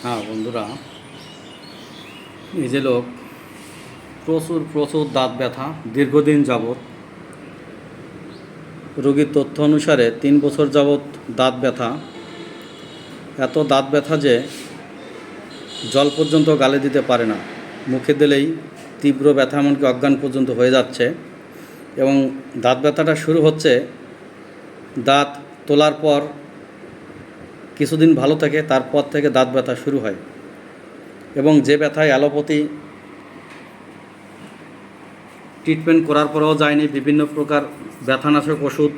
হ্যাঁ বন্ধুরা, এই যে লোক প্রচুর প্রচুর দাঁত ব্যথা দীর্ঘদিন যাবৎ, রোগীর তথ্য অনুসারে 3 বছর যাবৎ দাঁত ব্যথা, এত দাঁত ব্যথা যে জল পর্যন্ত গালে দিতে পারে না, মুখে দিলেই তীব্র ব্যথা, এমনকি অজ্ঞান পর্যন্ত হয়ে যাচ্ছে। এবং দাঁত ব্যথাটা শুরু হচ্ছে দাঁত তোলার পর কিছুদিন ভালো থাকে, তারপর থেকে দাঁত ব্যথা শুরু হয়। এবং যে ব্যথায় অ্যালোপ্যাথি ট্রিটমেন্ট করার পরেও যায়নি, বিভিন্ন প্রকার ব্যথানাশক ওষুধ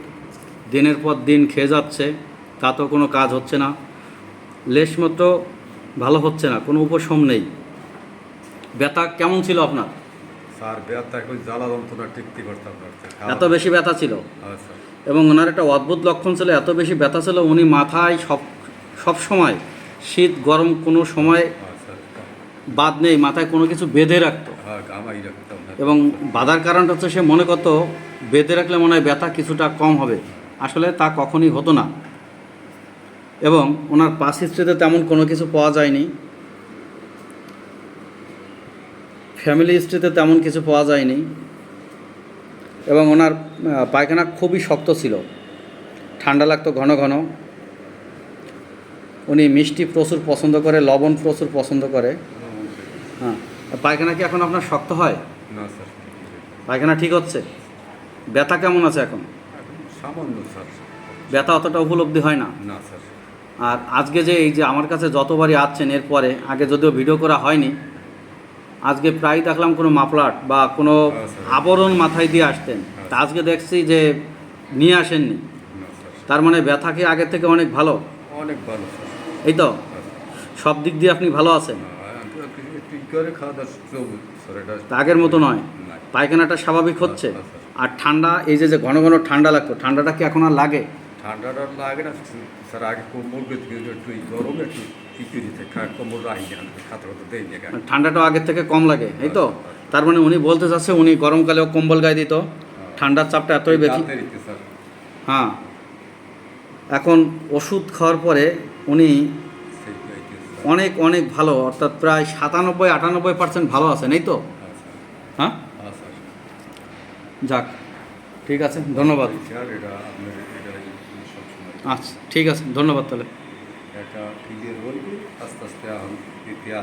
দিনের পর দিন খেয়ে যাচ্ছে, তাতেও কোনো কাজ হচ্ছে না, লেশমাত্র ভালো হচ্ছে না, কোনো উপশম নেই। ব্যথা কেমন ছিল আপনার? স্যার ব্যথা এখন জ্বালা যন্ত্রণা টিকতে করতাম না স্যার। এত বেশি ব্যথা ছিল? হ্যাঁ স্যার। এবং ওনার একটা অদ্ভুত লক্ষণ ছিল, এত বেশি ব্যথা ছিল উনি মাথায় সব সময় শীত গরম কোনো সময় হ্যাঁ স্যার। বাদ নেই, মাথায় কোনো কিছু বেঁধে রাখতো। হ্যাঁ গামাই রাখতাম না। এবং বাধার কারণটা হচ্ছে সে মনে করতো বেঁধে রাখলে মনে হয় ব্যথা কিছুটা কম হবে, আসলে তা কখনই হতো না। এবং ওনার পাস হিস্ট্রিতে তেমন কোনো কিছু পাওয়া যায়নি, ফ্যামিলি হিস্ট্রিতে তেমন কিছু পাওয়া যায়নি। এবং ওনার পায়খানা খুবই শক্ত ছিল, ঠান্ডা লাগতো ঘন ঘন। উনি মিষ্টি প্রচুর পছন্দ করে, লবণ প্রচুর পছন্দ করে। হ্যাঁ, পায়খানা কি এখন আপনার শক্ত হয়? না স্যার। পায়খানা ঠিক হচ্ছে? ব্যথা কেমন আছে এখন? সামান্য স্যার। ব্যথা অতটা উপলব্ধি হয় না? না স্যার। আর আজকে যে এই যে আমার কাছে যতবারই আসছেন, এরপরে আগে যদিও ভিডিও করা হয়নি, আজকে প্রায় দেখলাম কোনো মাফলার বা কোনো আবরণ মাথায় দিয়ে আসতেন, তা আজকে দেখছি যে নিয়ে আসেননি। না স্যার। তার মানে ব্যথা কি আগের থেকে অনেক ভালো? অনেক ভালো স্যার। এই তো সব দিক দিয়ে আপনি ভালো আছেন? একটু করে খাওয়া দাওয়া চলবে স্যার। এটা তা আগের মতো নয়, পায়খানাটা স্বাভাবিক হচ্ছে। আর ঠান্ডা, এই যে যে ঘন ঘন ঠান্ডা লাগতো, ঠান্ডাটা কি এখন আর লাগে? ঠান্ডাটা লাগে না স্যার। আগে কম্বল বেঁধে একটু গরমে একটু টিকে দিতে কম্বল রাখি না, খাতা খাতা দেয় না। ঠান্ডাটাও আগের থেকে কম লাগে, এই তো? তার মানে উনি বলতে চাচ্ছে উনি গরমকালেও কম্বল গায়ে দিত, ঠান্ডার চাপটা এতই বেশি। হ্যাঁ, এখন ওষুধ খাওয়ার পরে উনি অনেক অনেক ভালো, অর্থাৎ প্রায় 97-98% ভালো আছেন, এই তো? হ্যাঁ, যাক, ঠিক আছে, ধন্যবাদ। আচ্ছা, ঠিক আছে, ধন্যবাদ। তাহলে একটা ক্লিয়ার বলবি আস্তে আস্তে